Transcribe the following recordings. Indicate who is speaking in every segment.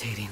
Speaker 1: irritating.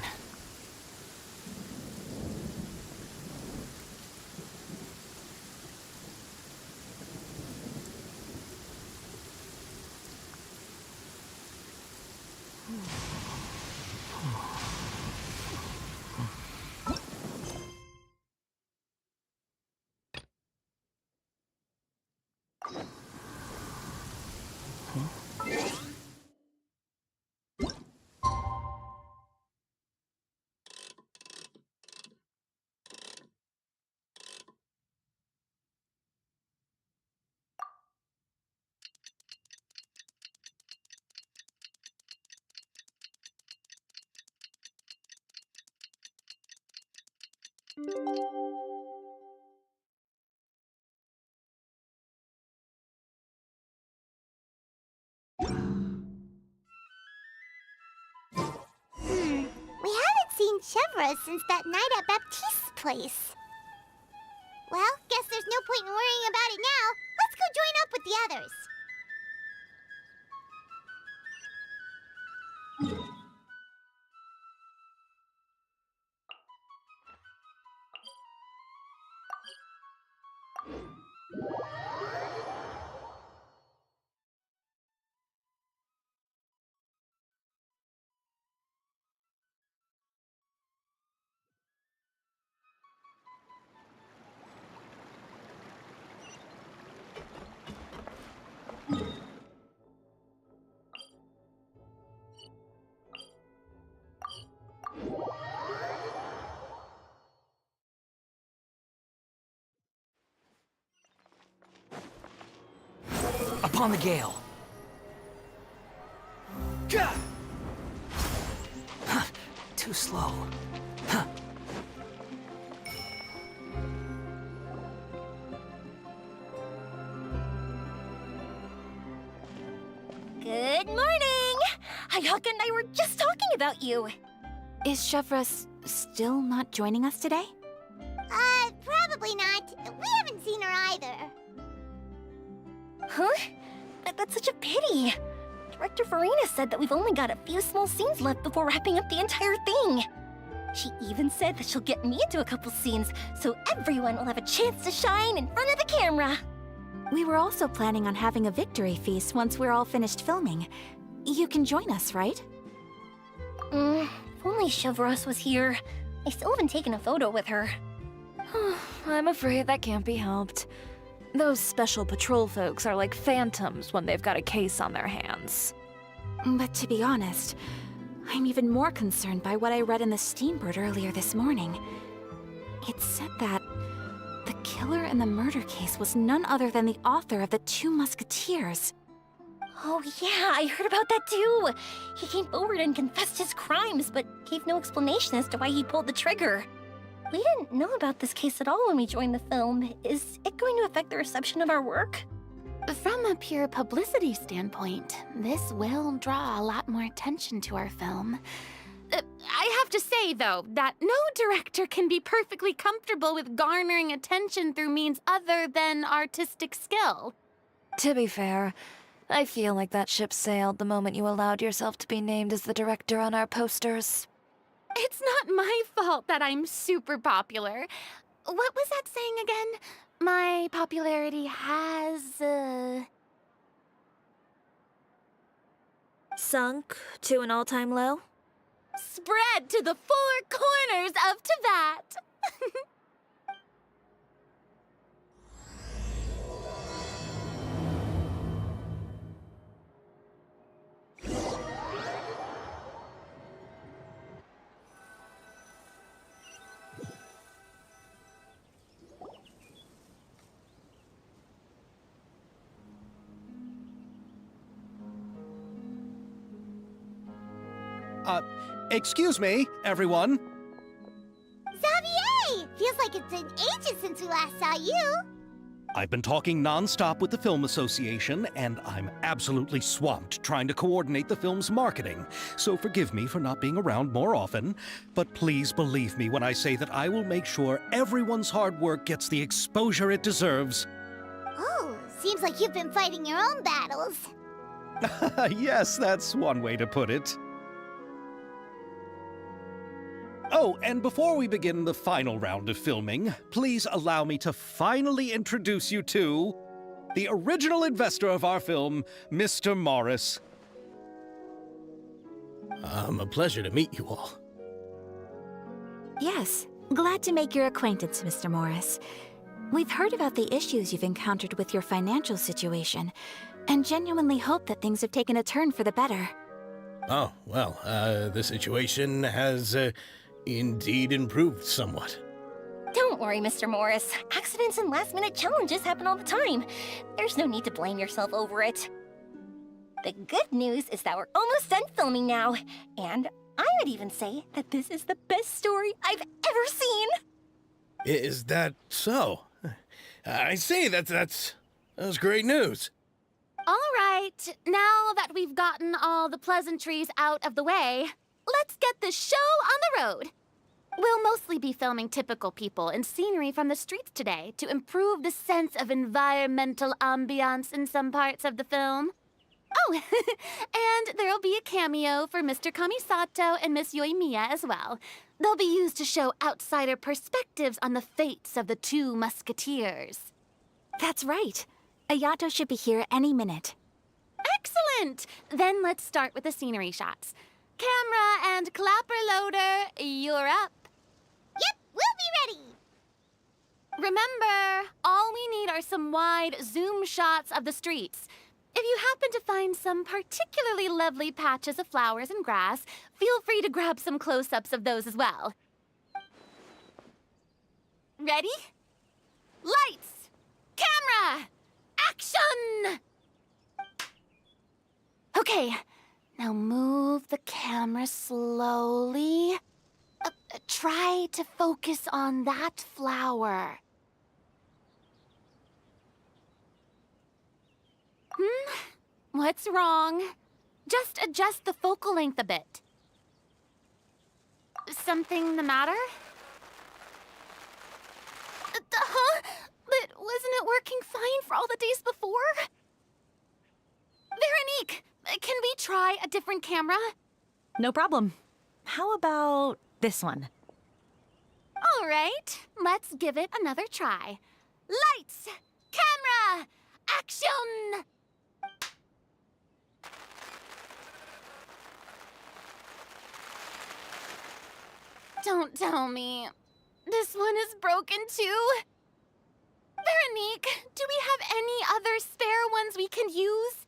Speaker 2: We haven't seen Chevra since that night at Baptiste's place. Well, guess there's no point in worrying about it now. Let's go join up with the others.
Speaker 1: Upon the gale. Gah! Huh, too slow. Huh.
Speaker 3: Good morning! Hayaka and I were just talking about you.
Speaker 4: Is Chevra still not joining us today?
Speaker 2: Probably not. We haven't seen her either.
Speaker 3: Huh? That's such a pity. Director Farina said that we've only got a few small scenes left before wrapping up the entire thing. She even said that she'll get me into a couple scenes, so everyone will have a chance to shine in front of the camera.
Speaker 4: We were also planning on having a victory feast once we're all finished filming. You can join us, right?
Speaker 3: If only Chevros was here. I still haven't taken a photo with her.
Speaker 5: I'm afraid that can't be helped. Those special patrol folks are like phantoms when they've got a case on their hands.
Speaker 4: But to be honest, I'm even more concerned by what I read in the Steambird earlier this morning. It said that the killer in the murder case was none other than the author of the Two Musketeers.
Speaker 3: Oh yeah, I heard about that too. He came forward and confessed his crimes, but gave no explanation as to why he pulled the trigger. We didn't know about this case at all when we joined the film. Is it going to affect the reception of our work?
Speaker 4: From a pure publicity standpoint, this will draw a lot more attention to our film.
Speaker 6: I have to say, though, that no director can be perfectly comfortable with garnering attention through means other than artistic skill.
Speaker 5: To be fair, I feel like that ship sailed the moment you allowed yourself to be named as the director on our posters.
Speaker 6: It's not my fault that I'm super popular. What was that saying again? My popularity has,
Speaker 5: Sunk to an all-time low?
Speaker 6: spread to the four corners of Teyvat.
Speaker 7: Excuse me, everyone.
Speaker 2: Xavier! Feels like it's been ages since we last saw you.
Speaker 7: I've been talking non-stop with the Film Association, and I'm absolutely swamped trying to coordinate the film's marketing. So forgive me for not being around more often, but please believe me when I say that I will make sure everyone's hard work gets the exposure it deserves.
Speaker 2: Oh, seems like you've been fighting your own battles.
Speaker 7: Yes, that's one way to put it. Oh, and before we begin the final round of filming, please allow me to finally introduce you to the original investor of our film, Mr. Morris.
Speaker 8: A pleasure to meet you all.
Speaker 4: Yes, glad to make your acquaintance, Mr. Morris. We've heard about the issues you've encountered with your financial situation, and genuinely hope that things have taken a turn for the better.
Speaker 8: Oh, well, the situation has indeed improved somewhat.
Speaker 3: Don't worry, Mr. Morris. Accidents and last-minute challenges happen all the time. There's no need to blame yourself over it. The good news is that we're almost done filming now, and I would even say that this is the best story I've ever seen.
Speaker 8: Is that so? I see, that's great news.
Speaker 6: All right, now that we've gotten all the pleasantries out of the way, let's get this show on the road. We'll mostly be filming typical people and scenery from the streets today to improve the sense of environmental ambiance in some parts of the film. Oh, and there'll be a cameo for Mr. Kamisato and Miss Yoimiya as well. They'll be used to show outsider perspectives on the fates of the two musketeers.
Speaker 4: That's right. Ayato should be here any minute.
Speaker 6: Excellent! Then let's start with the scenery shots. Camera and clapper loader, you're up.
Speaker 2: Yep, we'll be ready.
Speaker 6: Remember, all we need are some wide zoom shots of the streets. If you happen to find some particularly lovely patches of flowers and grass, feel free to grab some close-ups of those as well. Ready? Lights! Camera! Action! Okay, now move the camera slowly. Try to focus on that flower. What's wrong? Just adjust the focal length a bit. Something the matter? Huh? But wasn't it working fine for all the days before? Veronique, can we try a different camera?
Speaker 9: No problem. How about this one?
Speaker 6: All right, let's give it another try. Lights! Camera! Action! Don't tell me. This one is broken too? Veronique, do we have any other spare ones we can use?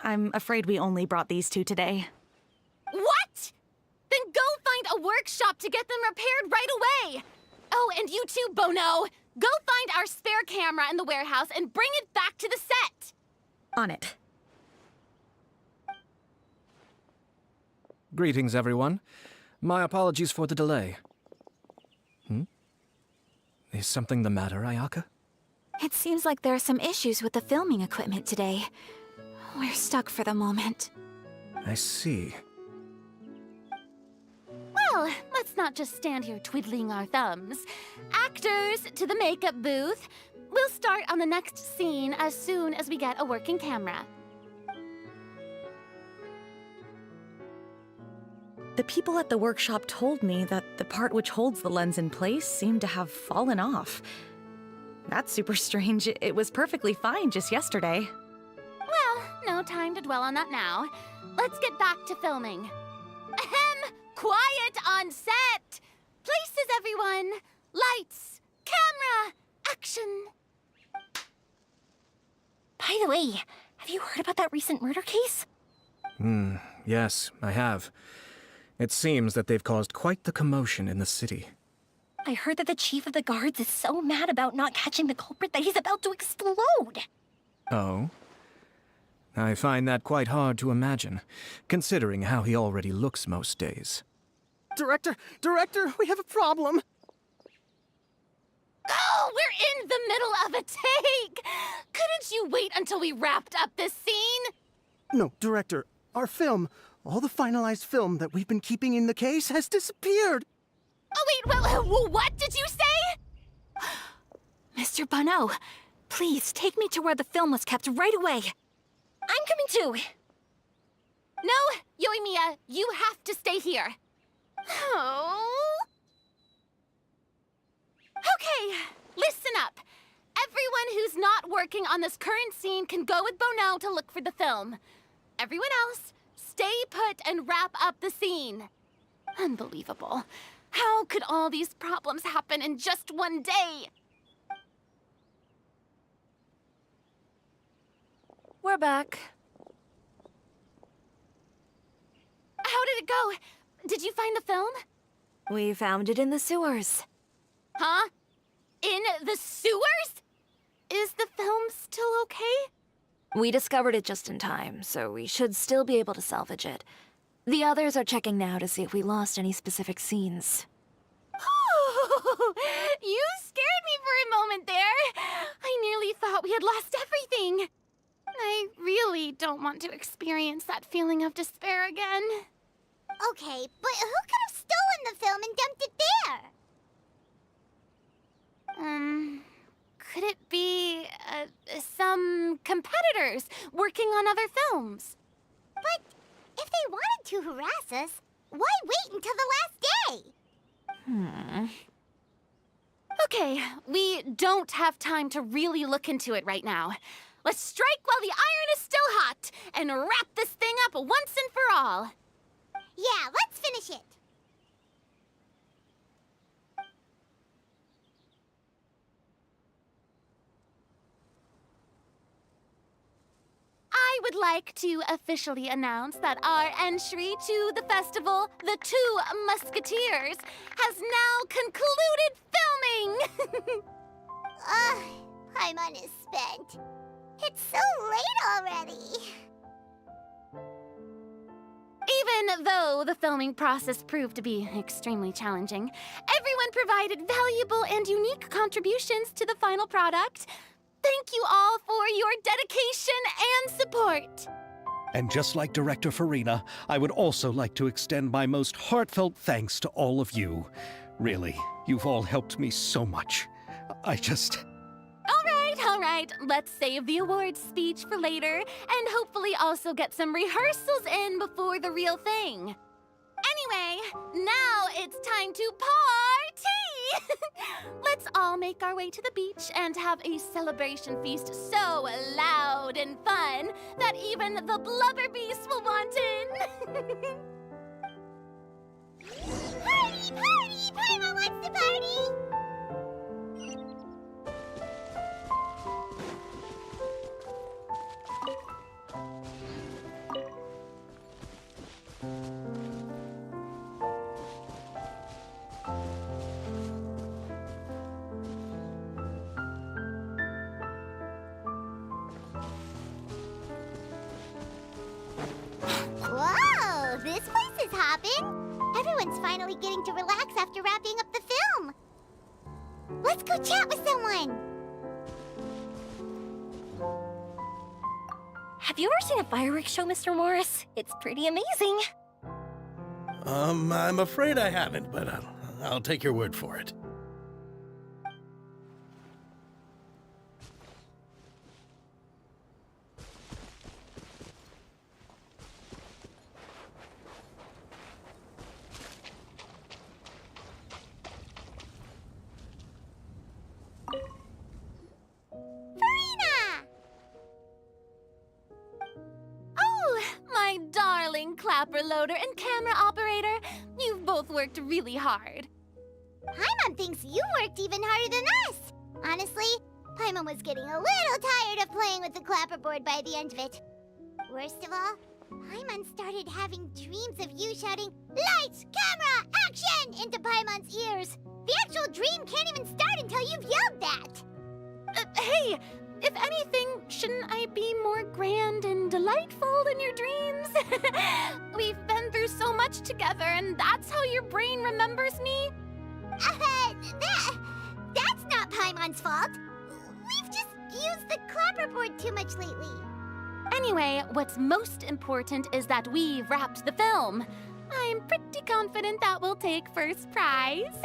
Speaker 9: I'm afraid we only brought these two today.
Speaker 6: What? Then go find a workshop to get them repaired right away. Oh, and you too, Bono. Go find our spare camera in the warehouse and bring it back to the set.
Speaker 9: On it.
Speaker 10: Greetings, everyone. My apologies for the delay. Is something the matter, Ayaka?
Speaker 4: It seems like there are some issues with the filming equipment today. We're stuck for the moment.
Speaker 10: I see.
Speaker 6: Well, let's not just stand here twiddling our thumbs. Actors, to the makeup booth. We'll start on the next scene as soon as we get a working camera.
Speaker 9: The people at the workshop told me that the part which holds the lens in place seemed to have fallen off. That's super strange. It was perfectly fine just yesterday.
Speaker 6: Well, no time to dwell on that now. Let's get back to filming. Ahem! Quiet on set! Places, everyone! Lights! Camera! Action!
Speaker 3: By the way, have you heard about that recent murder case?
Speaker 10: Yes, I have. It seems that they've caused quite the commotion in the city.
Speaker 3: I heard that the chief of the guards is so mad about not catching the culprit that he's about to explode.
Speaker 10: Oh? I find that quite hard to imagine, considering how he already looks most days.
Speaker 1: Director, we have a problem.
Speaker 6: Oh, we're in the middle of a take! Couldn't you wait until we wrapped up this scene?
Speaker 1: No, Director, our film, all the finalized film that we've been keeping in the case has disappeared.
Speaker 6: Oh, wait, what did you say?
Speaker 4: Mr. Bono, please take me to where the film was kept right away.
Speaker 3: I'm coming too.
Speaker 6: No, Yoimiya, you have to stay here. Oh. Okay, listen up. Everyone who's not working on this current scene can go with Bono to look for the film. Everyone else, stay put and wrap up the scene. Unbelievable. How could all these problems happen in just one day?
Speaker 5: We're back.
Speaker 6: How did it go? Did you find the film?
Speaker 5: We found it in the sewers.
Speaker 6: Huh? In the sewers? Is the film still okay?
Speaker 5: We discovered it just in time, so we should still be able to salvage it. The others are checking now to see if we lost any specific scenes.
Speaker 6: Oh, you scared me for a moment there. I nearly thought we had lost everything. I really don't want to experience that feeling of despair again.
Speaker 2: Okay, but who could have stolen the film and dumped it there?
Speaker 6: Could it be, some competitors working on other films?
Speaker 2: But if they wanted to harass us, why wait until the last day?
Speaker 6: Okay, we don't have time to really look into it right now. Let's strike while the iron is still hot and wrap this thing up once and for all.
Speaker 2: Yeah, let's finish it.
Speaker 6: I would like to officially announce that our entry to the festival, The Two Musketeers, has now concluded filming!
Speaker 2: Paimon is spent. It's so late already.
Speaker 6: Even though the filming process proved to be extremely challenging, everyone provided valuable and unique contributions to the final product. Thank you all for your dedication and support.
Speaker 7: And just like Director Farina, I would also like to extend my most heartfelt thanks to all of you. Really, you've all helped me so much.
Speaker 6: All right, let's save the awards speech for later and hopefully also get some rehearsals in before the real thing. Anyway, now it's time to party! Let's all make our way to the beach and have a celebration feast so loud and fun that even the blubber beast will want in.
Speaker 2: Party, party! Paimon wants to party! Whoa, this place is hopping. Everyone's finally getting to relax after wrapping up the film. Let's go chat with someone.
Speaker 3: Have you ever seen a fireworks show, Mr. Morris? It's pretty amazing.
Speaker 8: I'm afraid I haven't, but I'll take your word for it.
Speaker 6: My darling clapper loader and camera operator, you've both worked really hard.
Speaker 2: Paimon thinks you worked even harder than us. Honestly, Paimon was getting a little tired of playing with the clapperboard by the end of it. Worst of all, Paimon started having dreams of you shouting, "Lights, camera, action!" into Paimon's ears. The actual dream can't even start until you've yelled that.
Speaker 6: Hey, if anything, shouldn't I be more grand and delightful than your dreams? We've been through so much together, and that's how your brain remembers me?
Speaker 2: That's not Paimon's fault. We've just used the clapperboard too much lately.
Speaker 6: Anyway, what's most important is that we wrapped the film. I'm pretty confident that we'll take first prize.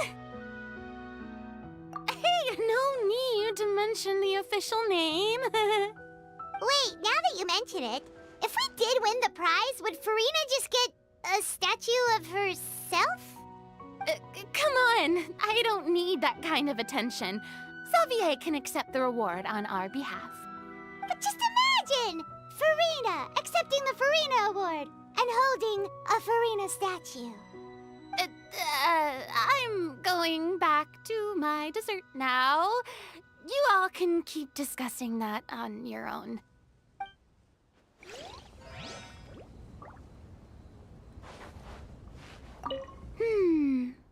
Speaker 6: Hey, no need to mention the official name.
Speaker 2: Wait, now that you mention it, if we did win the prize, would Farina just get a statue of herself?
Speaker 6: Come on, I don't need that kind of attention. Xavier can accept the reward on our behalf.
Speaker 2: But just imagine! Farina accepting the Farina Award and holding a Farina statue.
Speaker 6: I'm going back to my dessert now. You all can keep discussing that on your own.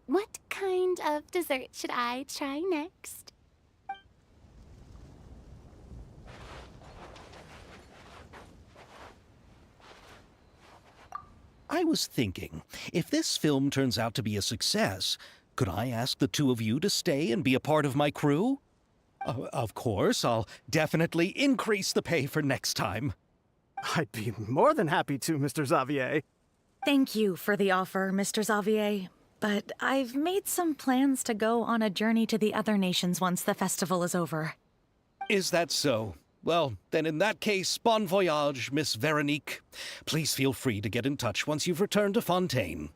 Speaker 6: What kind of dessert should I try next?
Speaker 7: I was thinking, if this film turns out to be a success, could I ask the two of you to stay and be a part of my crew? Of course, I'll definitely increase the pay for next time.
Speaker 1: I'd be more than happy to, Mr. Xavier.
Speaker 9: Thank you for the offer, Mr. Xavier. But I've made some plans to go on a journey to the other nations once the festival is over.
Speaker 7: Is that so? Well, then in that case, bon voyage, Miss Veronique. Please feel free to get in touch once you've returned to Fontaine.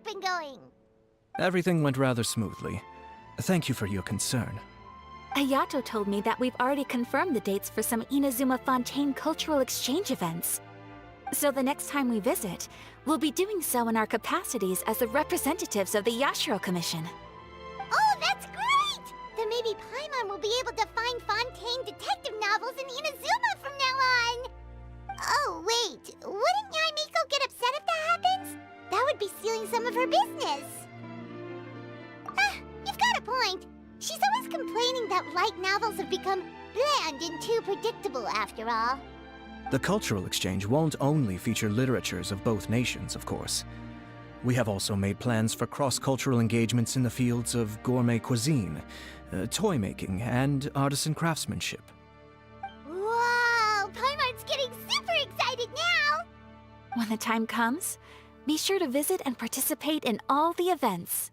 Speaker 2: Been going?
Speaker 10: Everything went rather smoothly. Thank you for your concern.
Speaker 4: Ayato told me that we've already confirmed the dates for some Inazuma Fontaine cultural exchange events. So the next time we visit, we'll be doing so in our capacities as the representatives of the Yashiro Commission.
Speaker 2: Oh, that's great! Then maybe Paimon will be able to find Fontaine detective novels in Inazuma from now on! Oh, wait. Wouldn't Yae Miko get upset if that happens? That would be stealing some of her business. You've got a point. She's always complaining that light novels have become bland and too predictable after all.
Speaker 10: The cultural exchange won't only feature literatures of both nations, of course. We have also made plans for cross-cultural engagements in the fields of gourmet cuisine, toy making, and artisan craftsmanship.
Speaker 2: Wow, Paimon's getting super excited now!
Speaker 4: When the time comes, be sure to visit and participate in all the events.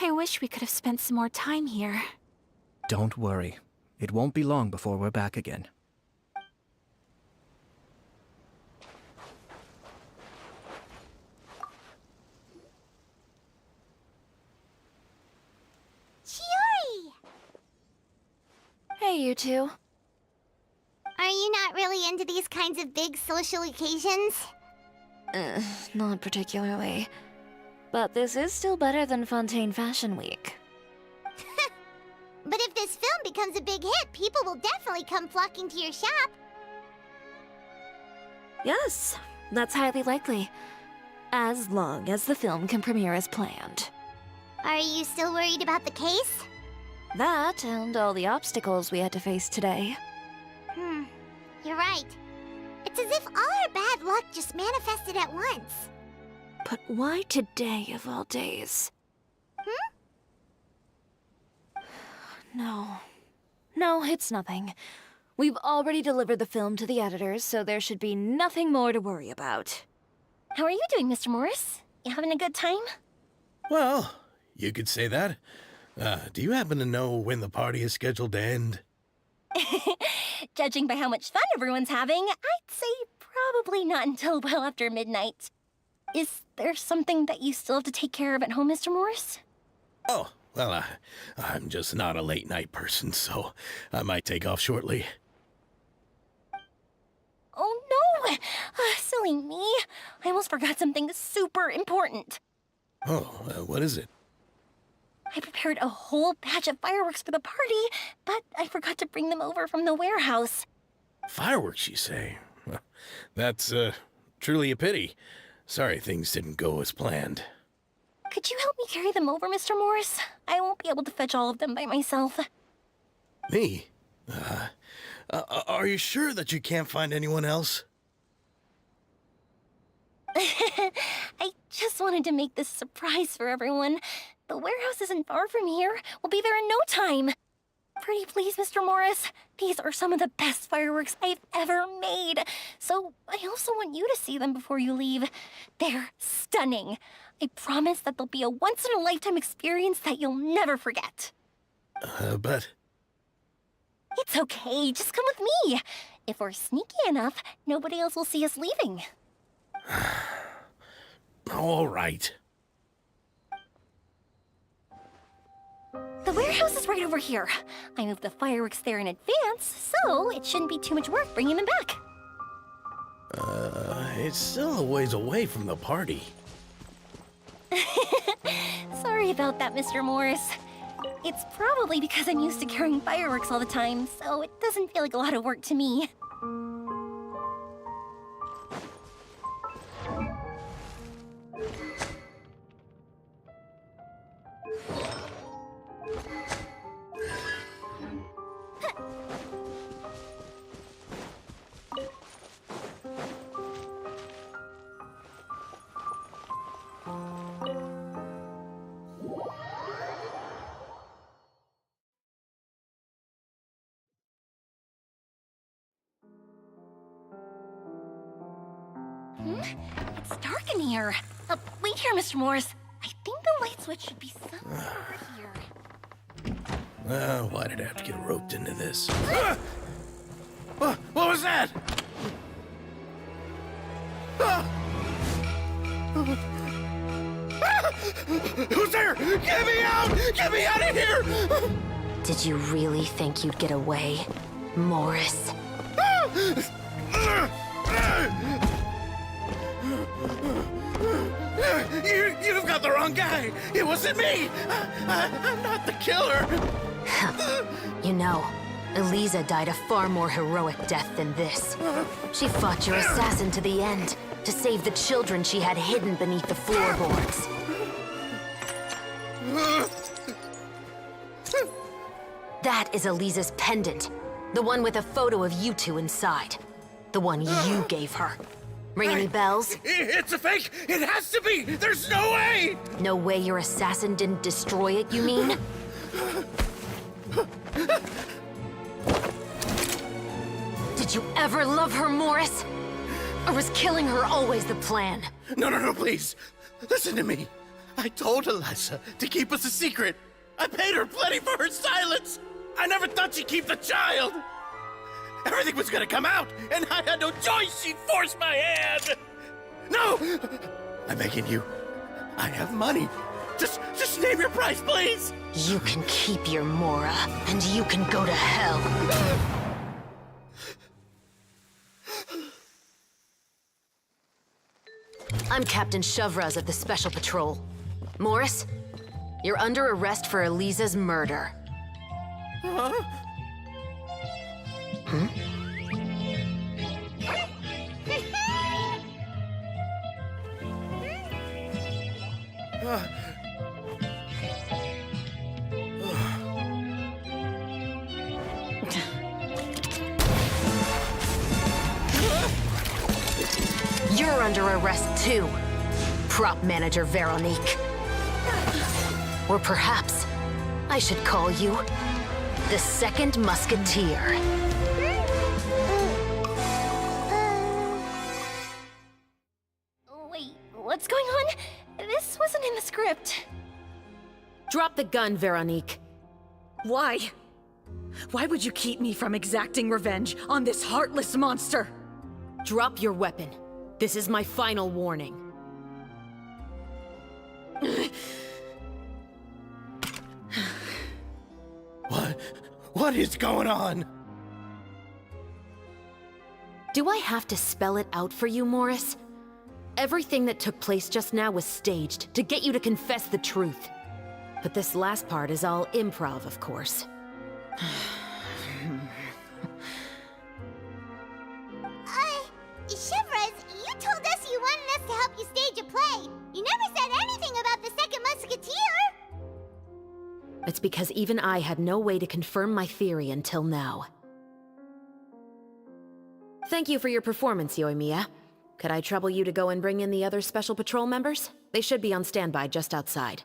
Speaker 4: I wish we could have spent some more time here.
Speaker 10: Don't worry. It won't be long before we're back again.
Speaker 2: Chiori!
Speaker 5: Hey, you two.
Speaker 2: Are you not really into these kinds of big social occasions?
Speaker 5: Not particularly. But this is still better than Fontaine Fashion Week.
Speaker 2: But if this film becomes a big hit, people will definitely come flocking to your shop.
Speaker 5: Yes, that's highly likely. As long as the film can premiere as planned.
Speaker 2: Are you still worried about the case?
Speaker 5: That and all the obstacles we had to face today.
Speaker 2: You're right. It's as if all our bad luck just manifested at once.
Speaker 5: But why today of all days? No, it's nothing. We've already delivered the film to the editors, so there should be nothing more to worry about.
Speaker 3: How are you doing, Mr. Morris? You having a good time?
Speaker 8: Well, you could say that. Do you happen to know when the party is scheduled to end?
Speaker 3: Judging by how much fun everyone's having, I'd say probably not until well after midnight. Is there something that you still have to take care of at home, Mr. Morris?
Speaker 8: Oh, well, I'm just not a late-night person, so I might take off shortly.
Speaker 3: Oh no! Silly me. I almost forgot something super important.
Speaker 8: Oh, what is it?
Speaker 3: I prepared a whole batch of fireworks for the party, but I forgot to bring them over from the warehouse.
Speaker 8: Fireworks, you say? Well, that's, truly a pity. Sorry things didn't go as planned.
Speaker 3: Could you help me carry them over, Mr. Morris? I won't be able to fetch all of them by myself.
Speaker 8: Me? Are you sure that you can't find anyone else?
Speaker 3: I just wanted to make this surprise for everyone. The warehouse isn't far from here. We'll be there in no time. Pretty please, Mr. Morris. These are some of the best fireworks I've ever made. So I also want you to see them before you leave. They're stunning. I promise that they'll be a once-in-a-lifetime experience that you'll never forget.
Speaker 8: But...
Speaker 3: It's okay. Just come with me. If we're sneaky enough, nobody else will see us leaving.
Speaker 8: All right.
Speaker 3: The warehouse is right over here. I moved the fireworks there in advance, so it shouldn't be too much work bringing them back.
Speaker 8: It's still a ways away from the party.
Speaker 3: Sorry about that, Mr. Morris. It's probably because I'm used to carrying fireworks all the time, so it doesn't feel like a lot of work to me. It's dark in here. Wait here, Mr. Morris. I think the light switch should be somewhere over here.
Speaker 8: Why did I have to get roped into this? What was that? Who's there? Get me out! Get me out of here!
Speaker 11: Did you really think you'd get away, Morris?
Speaker 8: You've got the wrong guy. It wasn't me. I'm not the killer.
Speaker 11: You know, Eliza died a far more heroic death than this. She fought your assassin to the end, to save the children she had hidden beneath the floorboards. That is Eliza's pendant. The one with a photo of you two inside. The one you gave her. Ring any bells?
Speaker 8: It's a fake! It has to be! There's no way!
Speaker 11: No way your assassin didn't destroy it, you mean? Did you ever love her, Morris? Or was killing her always the plan?
Speaker 8: No, please. Listen to me. I told Eliza to keep us a secret. I paid her plenty for her silence. I never thought she'd keep the child. Everything was gonna come out, and I had no choice. She forced my hand. No! I'm begging you. I have money. Just name your price, please.
Speaker 11: You can keep your Mora, and you can go to hell. I'm Captain Shovraz of the Special Patrol. Morris, you're under arrest for Eliza's murder.
Speaker 8: Huh?
Speaker 11: You're under arrest too, prop manager Veronique. Or perhaps I should call you the Second Musketeer.
Speaker 3: Wait, what's going on? This wasn't in the script.
Speaker 11: Drop the gun, Veronique.
Speaker 9: Why? Why would you keep me from exacting revenge on this heartless monster?
Speaker 11: Drop your weapon. This is my final warning.
Speaker 8: What is going on?
Speaker 11: Do I have to spell it out for you, Morris? Everything that took place just now was staged to get you to confess the truth. But this last part is all improv, of course.
Speaker 2: Chevrolet, you told us you wanted us to help you stage a play. You never said anything about the Second Musketeer.
Speaker 11: It's because even I had no way to confirm my theory until now. Thank you for your performance, Yoimiya. Could I trouble you to go and bring in the other Special Patrol members? They should be on standby just outside.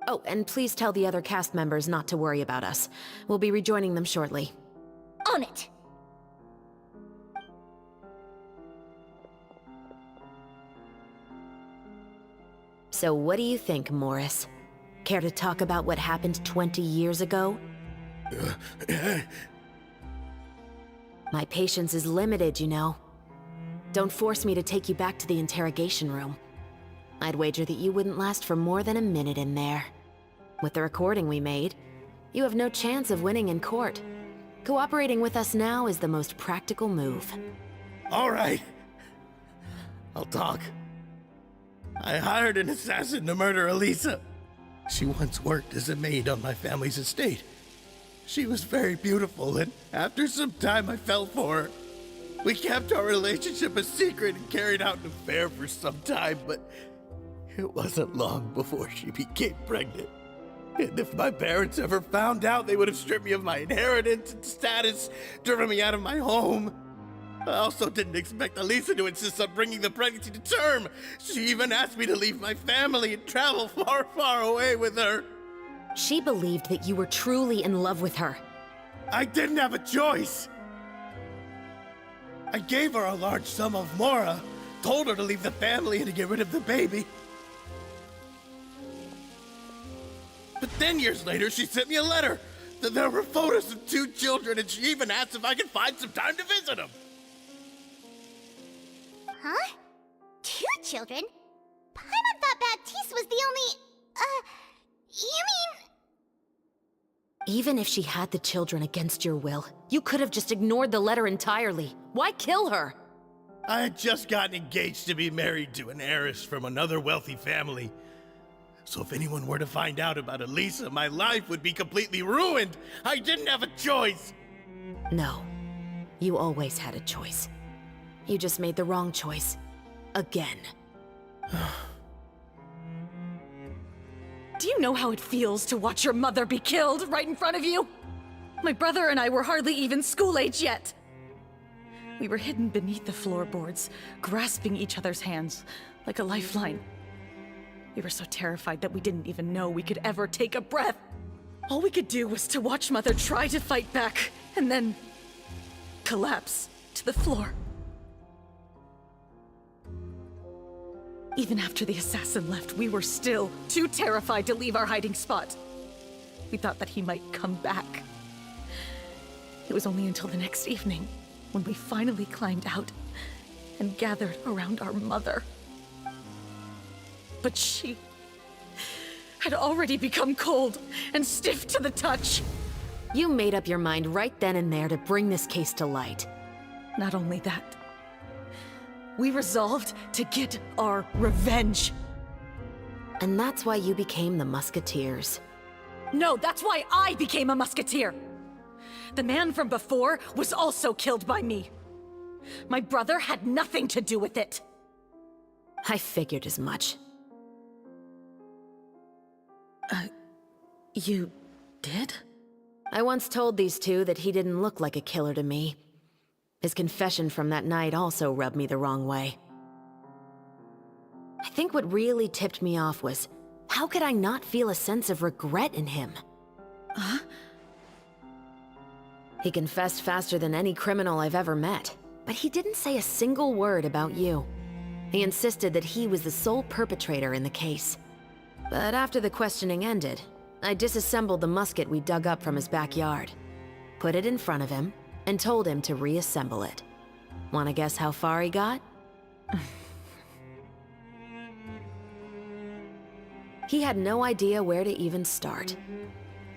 Speaker 11: Oh, and please tell the other cast members not to worry about us. We'll be rejoining them shortly.
Speaker 3: On it!
Speaker 11: So what do you think, Morris? Care to talk about what happened 20 years ago? My patience is limited, you know. Don't force me to take you back to the interrogation room. I'd wager that you wouldn't last for more than a minute in there. With the recording we made, you have no chance of winning in court. Cooperating with us now is the most practical move.
Speaker 8: All right. I'll talk. I hired an assassin to murder Elisa. She once worked as a maid on my family's estate. She was very beautiful, and after some time I fell for her. We kept our relationship a secret and carried out an affair for some time, but it wasn't long before she became pregnant. And if my parents ever found out, they would have stripped me of my inheritance and status, driven me out of my home. I also didn't expect Elisa to insist on bringing the pregnancy to term. She even asked me to leave my family and travel far, far away with her.
Speaker 11: She believed that you were truly in love with her.
Speaker 8: I didn't have a choice. I gave her a large sum of mora, told her to leave the family and to get rid of the baby. But then years later, she sent me a letter. There were photos of 2 children, and she even asked if I could find some time to visit them.
Speaker 2: Huh? 2 children? Paimon thought Baptiste was the only... you mean...
Speaker 11: Even if she had the children against your will, you could have just ignored the letter entirely. Why kill her?
Speaker 8: I had just gotten engaged to be married to an heiress from another wealthy family. So if anyone were to find out about Elisa, my life would be completely ruined. I didn't have a choice.
Speaker 11: No. You always had a choice. You just made the wrong choice. Again.
Speaker 9: Do you know how it feels to watch your mother be killed right in front of you? My brother and I were hardly even school age yet. We were hidden beneath the floorboards, grasping each other's hands like a lifeline. We were so terrified that we didn't even know we could ever take a breath. All we could do was to watch Mother try to fight back, and then collapse to the floor. Even after the assassin left, we were still too terrified to leave our hiding spot. We thought that he might come back. It was only until the next evening when we finally climbed out and gathered around our mother. But she had already become cold and stiff to the touch.
Speaker 11: You made up your mind right then and there to bring this case to light.
Speaker 9: Not only that, we resolved to get our revenge.
Speaker 11: And that's why you became the Musketeers.
Speaker 9: No, that's why I became a musketeer. The man from before was also killed by me. My brother had nothing to do with it.
Speaker 11: I figured as much.
Speaker 9: You did?
Speaker 11: I once told these two that he didn't look like a killer to me. His confession from that night also rubbed me the wrong way. I think what really tipped me off was, how could I not feel a sense of regret in him?
Speaker 9: Huh?
Speaker 11: He confessed faster than any criminal I've ever met, but he didn't say a single word about you. He insisted that he was the sole perpetrator in the case. But after the questioning ended, I disassembled the musket we dug up from his backyard, put it in front of him, and told him to reassemble it. Wanna guess how far he got? He had no idea where to even start.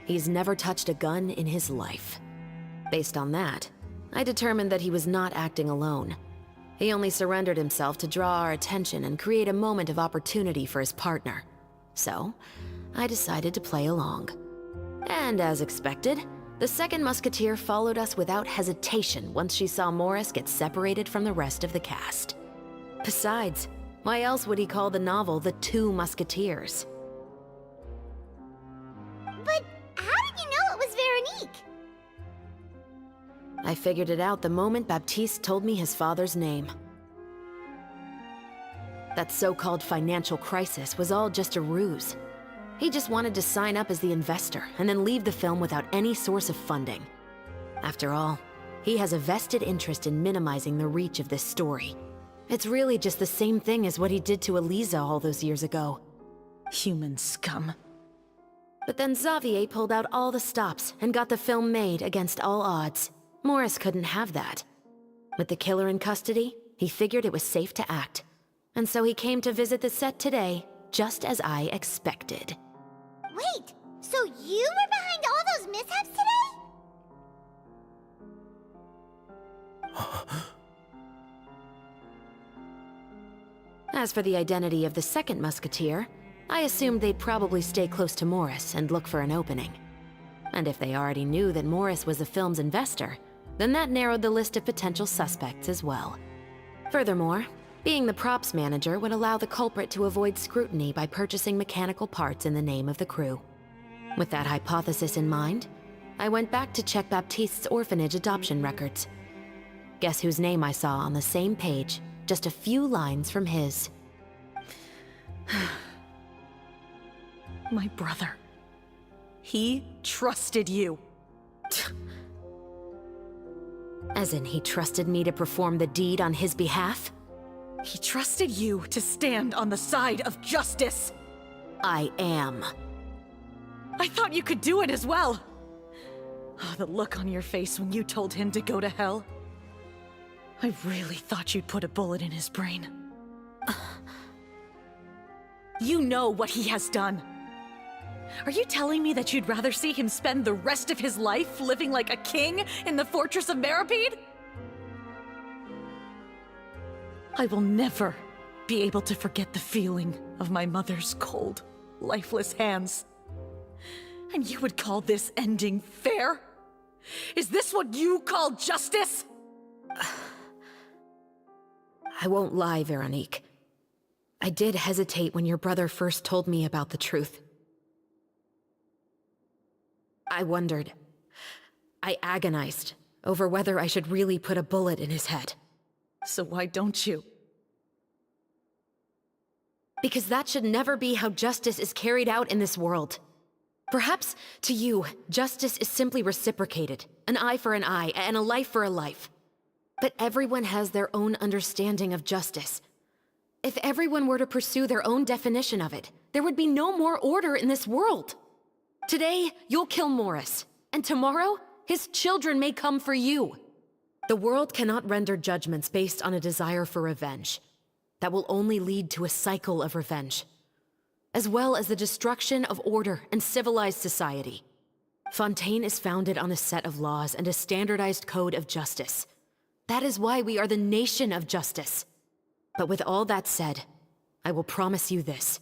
Speaker 11: He's never touched a gun in his life. Based on that, I determined that he was not acting alone. He only surrendered himself to draw our attention and create a moment of opportunity for his partner. So, I decided to play along. And as expected, the second musketeer followed us without hesitation once she saw Morris get separated from the rest of the cast. Besides, why else would he call the novel The Two Musketeers?
Speaker 2: But how did you know it was Veronique?
Speaker 11: I figured it out the moment Baptiste told me his father's name. That so-called financial crisis was all just a ruse. He just wanted to sign up as the investor and then leave the film without any source of funding. After all, he has a vested interest in minimizing the reach of this story. It's really just the same thing as what he did to Eliza all those years ago.
Speaker 9: Human scum.
Speaker 11: But then Xavier pulled out all the stops and got the film made against all odds. Morris couldn't have that. With the killer in custody, he figured it was safe to act. And so he came to visit the set today, just as I expected.
Speaker 2: Wait, so you were behind all those mishaps today?
Speaker 11: As for the identity of the second musketeer, I assumed they'd probably stay close to Morris and look for an opening. And if they already knew that Morris was the film's investor, then that narrowed the list of potential suspects as well. Furthermore, being the props manager would allow the culprit to avoid scrutiny by purchasing mechanical parts in the name of the crew. With that hypothesis in mind, I went back to check Baptiste's orphanage adoption records. Guess whose name I saw on the same page, just a few lines from his.
Speaker 9: My brother. He trusted you.
Speaker 11: As in, he trusted me to perform the deed on his behalf?
Speaker 9: He trusted you to stand on the side of justice.
Speaker 11: I am.
Speaker 9: I thought you could do it as well. Oh, the look on your face when you told him to go to hell. I really thought you'd put a bullet in his brain. You know what he has done. Are you telling me that you'd rather see him spend the rest of his life living like a king in the fortress of Meripede? I will never be able to forget the feeling of my mother's cold, lifeless hands. And you would call this ending fair? Is this what you call justice?
Speaker 11: I won't lie, Veronique. I did hesitate when your brother first told me about the truth. I wondered. I agonized over whether I should really put a bullet in his head.
Speaker 9: So why don't you?
Speaker 11: Because that should never be how justice is carried out in this world. Perhaps, to you, justice is simply reciprocated. An eye for an eye, and a life for a life. But everyone has their own understanding of justice. If everyone were to pursue their own definition of it, there would be no more order in this world. Today, you'll kill Morris, and tomorrow, his children may come for you. The world cannot render judgments based on a desire for revenge. That will only lead to a cycle of revenge, as well as the destruction of order and civilized society. Fontaine is founded on a set of laws and a standardized code of justice. That is why we are the nation of justice. But with all that said, I will promise you this.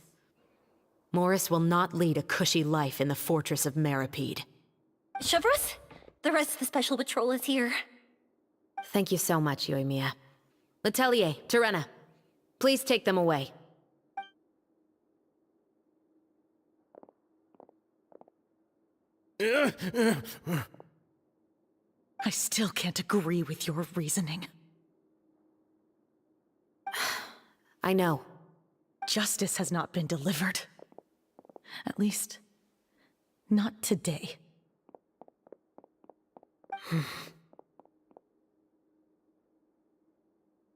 Speaker 11: Morris will not lead a cushy life in the fortress of Meripede.
Speaker 3: Chevros, the rest of the Special Patrol is here.
Speaker 11: Thank you so much, Yoimiya. Letelier, Terena. Please take them away.
Speaker 9: I still can't agree with your reasoning.
Speaker 11: I know.
Speaker 9: Justice has not been delivered. At least, not today.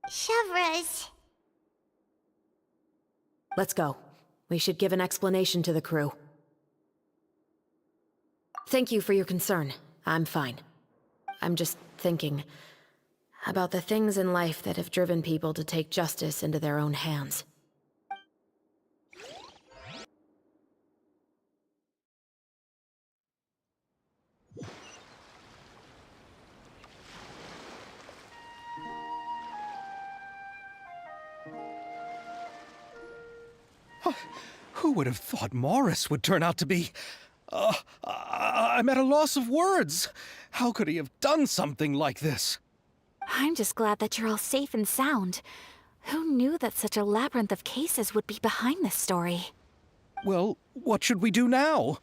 Speaker 2: Chevres.
Speaker 11: Let's go. We should give an explanation to the crew. Thank you for your concern. I'm fine. I'm just thinking about the things in life that have driven people to take justice into their own hands.
Speaker 7: Who would have thought Morris would turn out to be... I'm at a loss of words. How could he have done something like this?
Speaker 4: I'm just glad that you're all safe and sound. Who knew that such a labyrinth of cases would be behind this story?
Speaker 7: Well, what should we do now?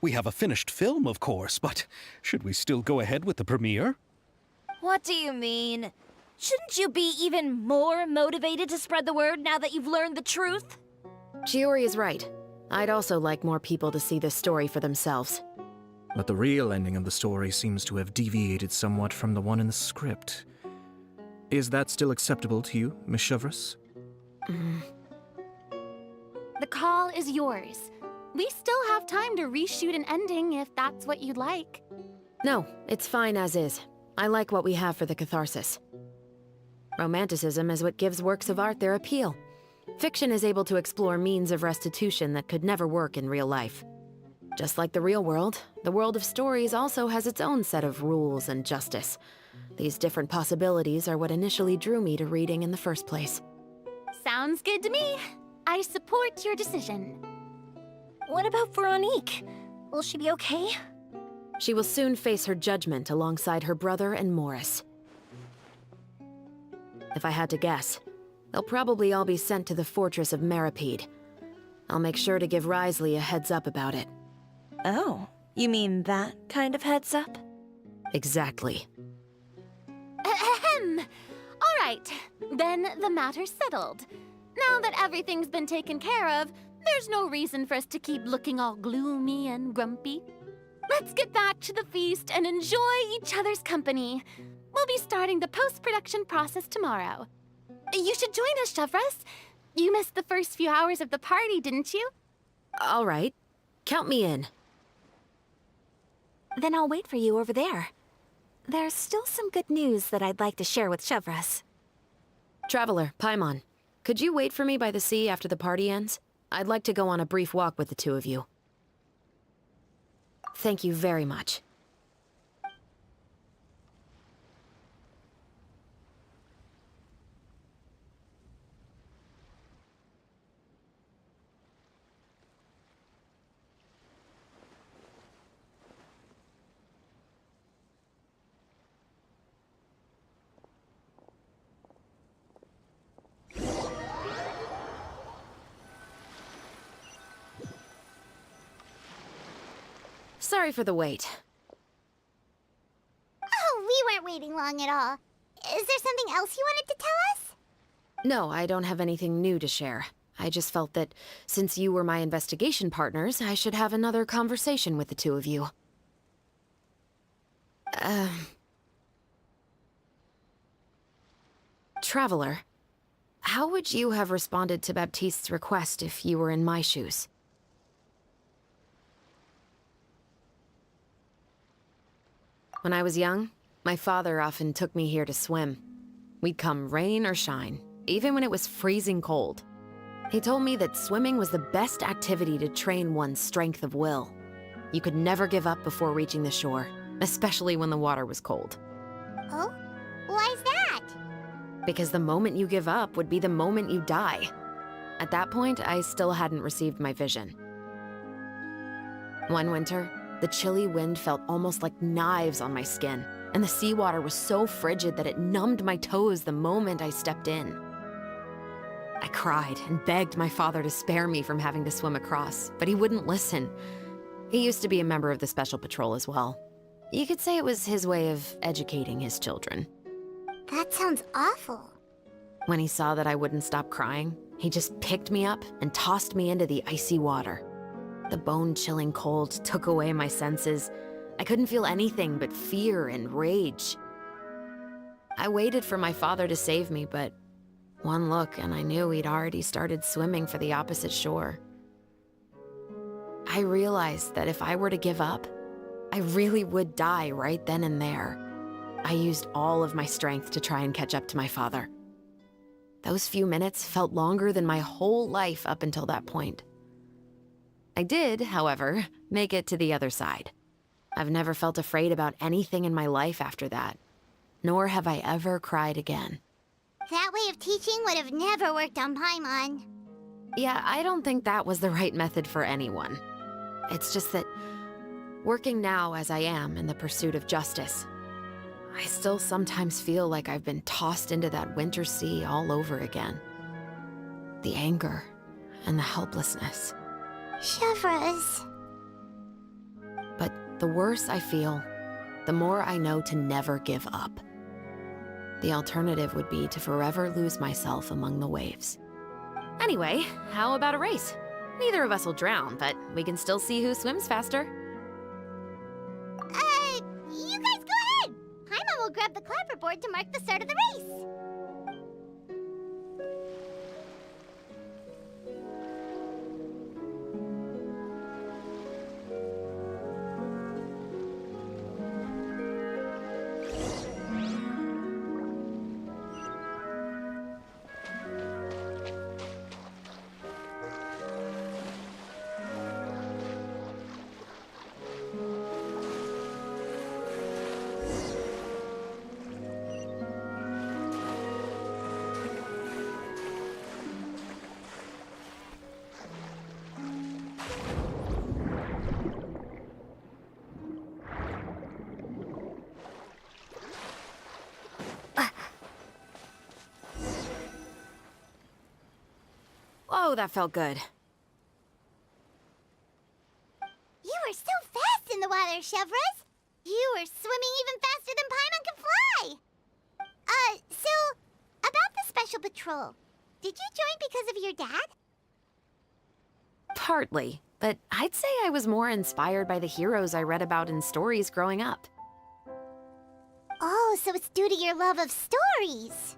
Speaker 7: We have a finished film, of course, but should we still go ahead with the premiere?
Speaker 3: What do you mean? Shouldn't you be even more motivated to spread the word now that you've learned the truth?
Speaker 11: Chiori is right. I'd also like more people to see this story for themselves.
Speaker 10: But the real ending of the story seems to have deviated somewhat from the one in the script. Is that still acceptable to you, Miss Chevres?
Speaker 6: The call is yours. We still have time to reshoot an ending if that's what you'd like.
Speaker 11: No, it's fine as is. I like what we have for the catharsis. Romanticism is what gives works of art their appeal. Fiction is able to explore means of restitution that could never work in real life. Just like the real world, the world of stories also has its own set of rules and justice. These different possibilities are what initially drew me to reading in the first place.
Speaker 6: Sounds good to me. I support your decision.
Speaker 3: What about Veronique? Will she be okay?
Speaker 11: She will soon face her judgment alongside her brother and Morris. If I had to guess, they'll probably all be sent to the fortress of Meripede. I'll make sure to give Risley a heads up about it.
Speaker 3: Oh, you mean that kind of heads up?
Speaker 11: Exactly.
Speaker 6: Ahem. All right, then the matter's settled. Now that everything's been taken care of, there's no reason for us to keep looking all gloomy and grumpy. Let's get back to the feast and enjoy each other's company. We'll be starting the post-production process tomorrow. You should join us, Chevres. You missed the first few hours of the party, didn't you?
Speaker 11: All right. Count me in.
Speaker 4: Then I'll wait for you over there. There's still some good news that I'd like to share with Chevres.
Speaker 11: Traveler, Paimon, could you wait for me by the sea after the party ends? I'd like to go on a brief walk with the two of you. Thank you very much. Sorry for the wait.
Speaker 2: Oh, we weren't waiting long at all. Is there something else you wanted to tell us?
Speaker 11: No, I don't have anything new to share. I just felt that since you were my investigation partners, I should have another conversation with the two of you. Traveler, how would you have responded to Baptiste's request if you were in my shoes? When I was young, my father often took me here to swim. We'd come rain or shine, even when it was freezing cold. He told me that swimming was the best activity to train one's strength of will. You could never give up before reaching the shore, especially when the water was cold.
Speaker 2: Oh? Why's that?
Speaker 11: Because the moment you give up would be the moment you die. At that point, I still hadn't received my vision. One winter, the chilly wind felt almost like knives on my skin, and the seawater was so frigid that it numbed my toes the moment I stepped in. I cried and begged my father to spare me from having to swim across, but he wouldn't listen. He used to be a member of the Special Patrol as well. You could say it was his way of educating his children.
Speaker 2: That sounds awful.
Speaker 11: When he saw that I wouldn't stop crying, he just picked me up and tossed me into the icy water. The bone-chilling cold took away my senses. I couldn't feel anything but fear and rage. I waited for my father to save me, but one look and I knew he'd already started swimming for the opposite shore. I realized that if I were to give up, I really would die right then and there. I used all of my strength to try and catch up to my father. Those few minutes felt longer than my whole life up until that point. I did, however, make it to the other side. I've never felt afraid about anything in my life after that, nor have I ever cried again.
Speaker 2: That way of teaching would have never worked on Paimon.
Speaker 11: Yeah, I don't think that was the right method for anyone. It's just that, working now as I am in the pursuit of justice, I still sometimes feel like I've been tossed into that winter sea all over again. The anger and the helplessness.
Speaker 2: Chevreuse.
Speaker 11: But the worse I feel, the more I know to never give up. The alternative would be to forever lose myself among the waves. Anyway, how about a race? Neither of us will drown, but we can still see who swims faster.
Speaker 2: You guys go ahead. Paimon will grab the clapperboard to mark the start of the race.
Speaker 11: Oh, that felt good.
Speaker 2: You were so fast in the water, Chevreuse. You were swimming even faster than Paimon can fly. So, about the Special Patrol, did you join because of your dad?
Speaker 11: Partly, but I'd say I was more inspired by the heroes I read about in stories growing up.
Speaker 2: Oh, so it's due to your love of stories.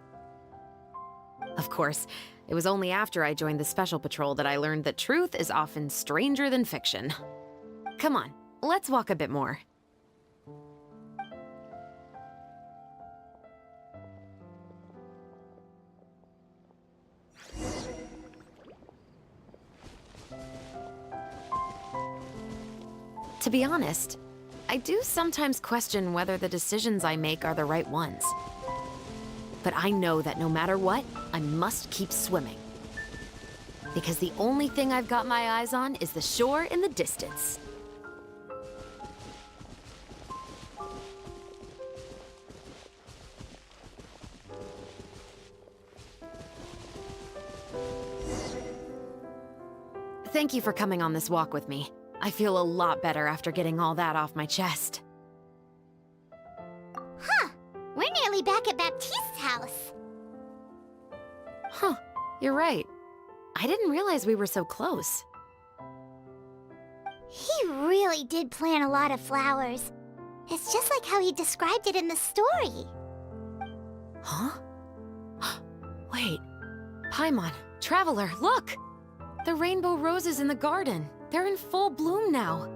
Speaker 11: Of course, it was only after I joined the Special Patrol that I learned that truth is often stranger than fiction. Come on, let's walk a bit more. To be honest, I do sometimes question whether the decisions I make are the right ones. But I know that no matter what, I must keep swimming. Because the only thing I've got my eyes on is the shore in the distance. Thank you for coming on this walk with me. I feel a lot better after getting all that off my chest.
Speaker 2: Huh. We're nearly back at Baptiste's house.
Speaker 11: Huh, you're right. I didn't realize we were so close.
Speaker 2: He really did plant a lot of flowers. It's just like how he described it in the story.
Speaker 11: Huh? Wait. Paimon, Traveler, look! The rainbow roses in the garden. They're in full bloom now.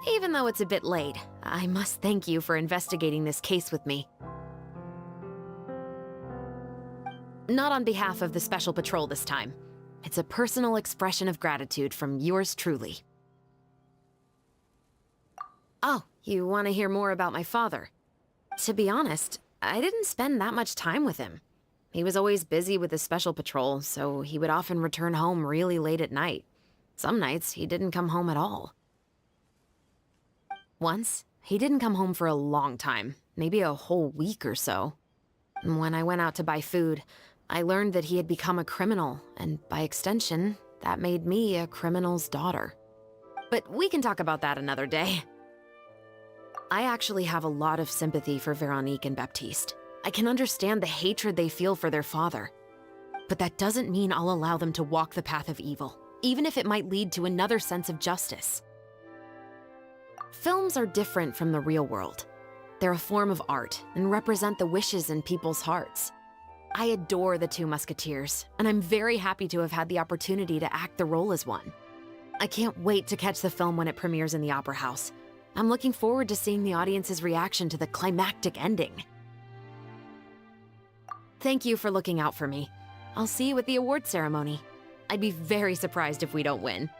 Speaker 11: Even though it's a bit late, I must thank you for investigating this case with me. Not on behalf of the Special Patrol this time. It's a personal expression of gratitude from yours truly. Oh, you want to hear more about my father? To be honest, I didn't spend that much time with him. He was always busy with the Special Patrol, so he would often return home really late at night. Some nights, he didn't come home at all. Once, he didn't come home for a long time, maybe a whole week or so. When I went out to buy food, I learned that he had become a criminal, and by extension, that made me a criminal's daughter. But we can talk about that another day. I actually have a lot of sympathy for Veronique and Baptiste. I can understand the hatred they feel for their father. But that doesn't mean I'll allow them to walk the path of evil, even if it might lead to another sense of justice. Films are different from the real world. They're a form of art and represent the wishes in people's hearts. I adore the two Musketeers, and I'm very happy to have had the opportunity to act the role as one. I can't wait to catch the film when it premieres in the Opera House. I'm looking forward to seeing the audience's reaction to the climactic ending. Thank you for looking out for me. I'll see you at the award ceremony. I'd be very surprised if we don't win.